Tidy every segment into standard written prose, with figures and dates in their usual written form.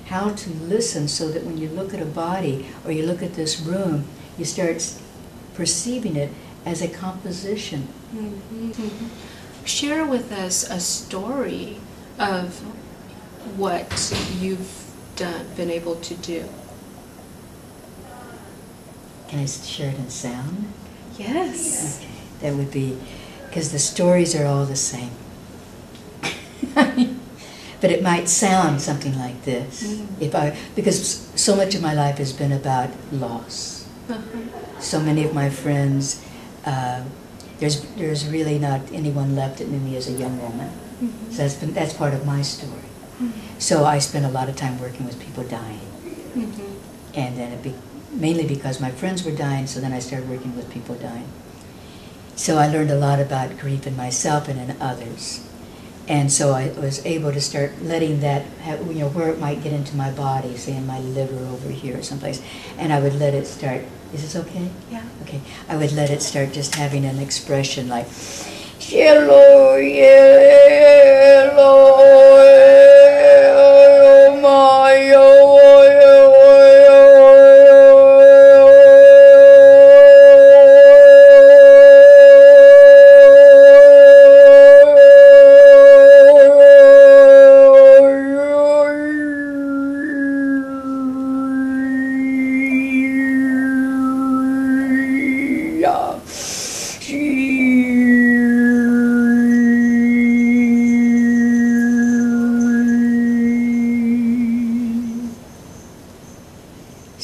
how to listen so that when you look at a body or you look at this room, you start perceiving it as a composition. Mm-hmm. Mm-hmm. Share with us a story of what you've been able to do. Can I share it in sound? Yes. Okay, that would be, because the stories are all the same. But it might sound something like this, because so much of my life has been about loss. So many of my friends, there's really not anyone left that knew me as a young woman. So that's part of my story. So I spent a lot of time working with people dying, and then mainly because my friends were dying. So then I started working with people dying. So I learned a lot about grief in myself and in others. And so I was able to start letting that, where it might get into my body, say in my liver over here or someplace, and I would let it start. Is this okay? Yeah. Okay. I would let it start just having an expression like, hello, hello, my,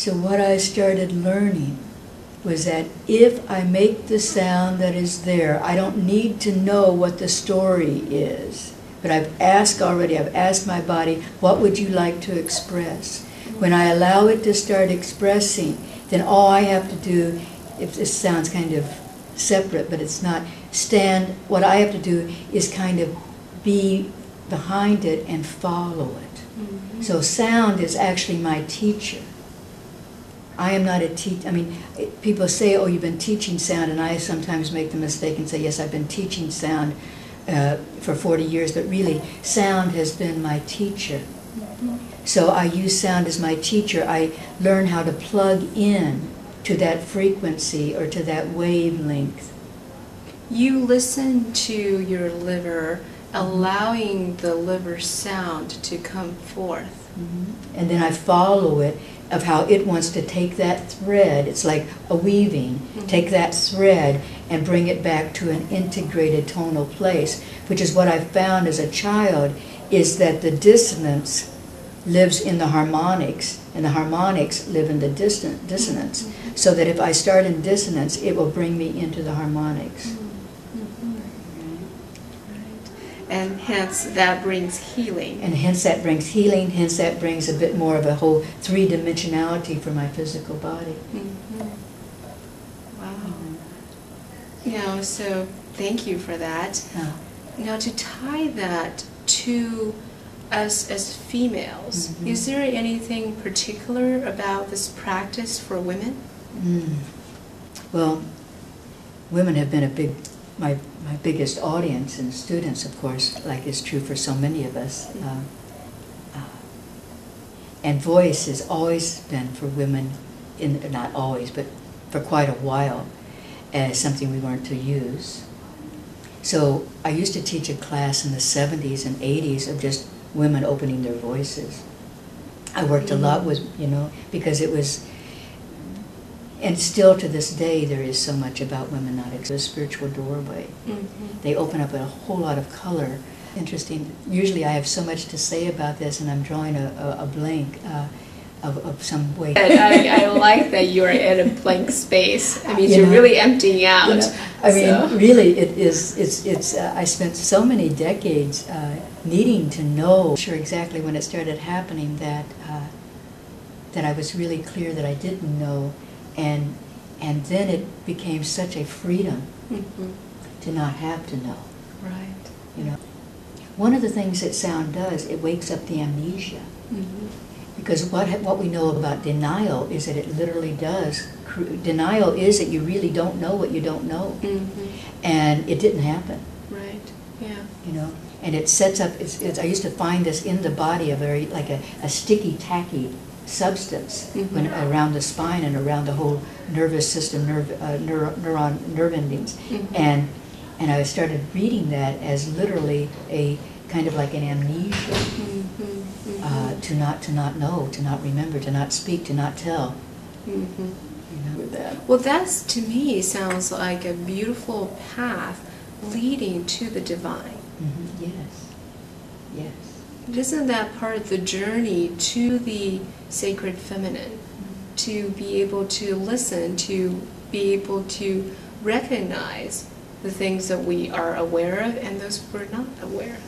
So what I started learning was that if I make the sound that is there, I don't need to know what the story is. But I've asked already, I've asked my body, what would you like to express? When I allow it to start expressing, then all I have to do, if this sounds kind of separate, but it's not, what I have to do is kind of be behind it and follow it. So sound is actually my teacher. I am not a teacher. I mean, people say, oh, you've been teaching sound, and I sometimes make the mistake and say, yes, I've been teaching sound for 40 years, but really, sound has been my teacher. So I use sound as my teacher. I learn how to plug in to that frequency or to that wavelength. You listen to your liver, allowing the liver sound to come forth. And then I follow it of how it wants to take that thread, it's like a weaving, take that thread and bring it back to an integrated tonal place, which is what I found as a child, is that the dissonance lives in the harmonics, and the harmonics live in the dissonance, so that if I start in dissonance, it will bring me into the harmonics. And hence that brings healing. And hence that brings healing, hence that brings a bit more of a whole three-dimensionality for my physical body. Wow. So thank you for that. Now to tie that to us as females, is there anything particular about this practice for women? Well, women have been my biggest audience and students, of course, like is true for so many of us. And voice has always been for women, not always, but for quite a while, as something we learned to use. So I used to teach a class in the 70s and 80s of just women opening their voices. I worked a lot with, because it was, and still to this day, there is so much about women not existing. A spiritual doorway. They open up a whole lot of color. Interesting. Usually I have so much to say about this, and I'm drawing a blank of some way. I like that you're in a blank space. I mean, you're really emptying out. I mean, really, it's. I spent so many decades needing to know, sure exactly when it started happening, that I was really clear that I didn't know. And then it became such a freedom to not have to know. Right. One of the things that sound does, it wakes up the amnesia. Because what we know about denial is that it literally does. Denial is that you really don't know what you don't know. And it didn't happen. Right. Yeah. and it sets up, I used to find this in the body, like a sticky, tacky substance when, around the spine and around the whole nervous system, nerve endings. And I started reading that as literally a kind of like an amnesia, to not know, to not remember, to not speak, to not tell. You know, with that. Well, that's, to me, sounds like a beautiful path leading to the divine. Yes, yes. Isn't that part of the journey to the sacred feminine? To be able to listen, to be able to recognize the things that we are aware of and those we're not aware of.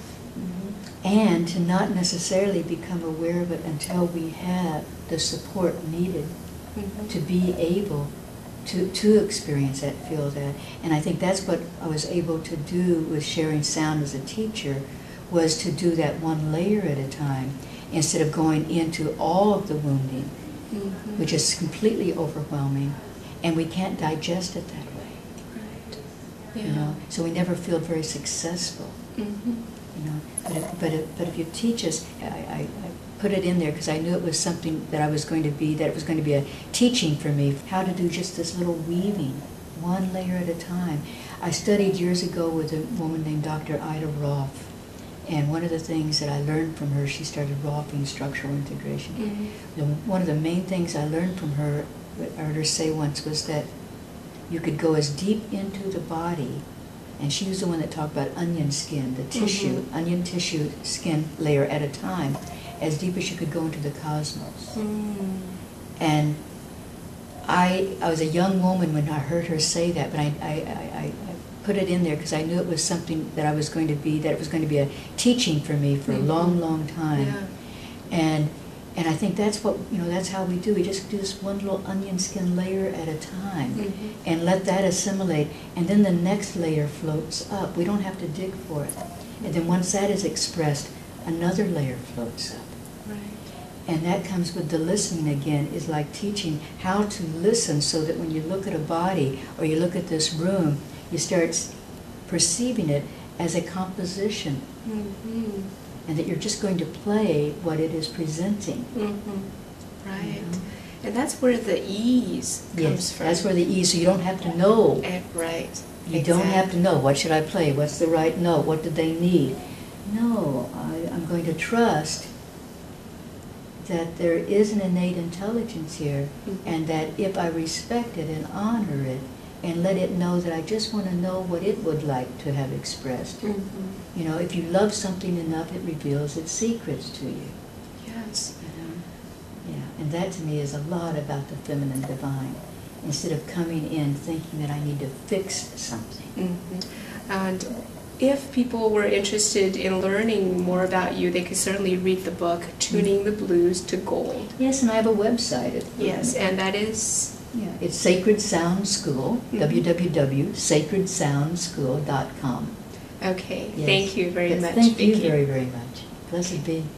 And to not necessarily become aware of it until we have the support needed to be able to experience that, feel that. And I think that's what I was able to do with sharing sound as a teacher, was to do that one layer at a time instead of going into all of the wounding, which is completely overwhelming, and we can't digest it that way. Right. Yeah. You know, so we never feel very successful. You know, but if you teach us, I put it in there because I knew it was something that I was going to be, that it was going to be a teaching for me, how to do just this little weaving, one layer at a time. I studied years ago with a woman named Dr. Ida Rolf, and one of the things that I learned from her, she started Rolfing structural integration. One of the main things I learned from her, I heard her say once, was that you could go as deep into the body, and she was the one that talked about onion skin, the tissue, onion tissue skin layer at a time, as deep as you could go into the cosmos. And I was a young woman when I heard her say that, but I put it in there because I knew it was something that I was going to be, that it was going to be a teaching for me for a long, long time. Yeah. And I think that's what, you know, that's how we do. We just do this one little onion skin layer at a time and let that assimilate. And then the next layer floats up. We don't have to dig for it. And then once that is expressed, another layer floats up. Right. And that comes with the listening again, is like teaching how to listen so that when you look at a body or you look at this room, you start perceiving it as a composition. And that you're just going to play what it is presenting. Right. And that's where the ease comes from. That's where the ease, so you don't have to know. Right. You don't have to know, what should I play? What's the right note? What do they need? No, I'm going to trust that there is an innate intelligence here, and that if I respect it and honor it, and let it know that I just want to know what it would like to have expressed. You know, if you love something enough, it reveals its secrets to you. Yes. You know? Yeah, and that to me is a lot about the feminine divine, instead of coming in thinking that I need to fix something. And if people were interested in learning more about you, they could certainly read the book, Tuning the Blues to Gold. Yes, and I have a website. Yes, and that is? Yeah, it's Sacred Sound School, www.sacredsoundschool.com. Okay, Yes. thank you very much, Thank Vickie. you very, very much. Blessed be.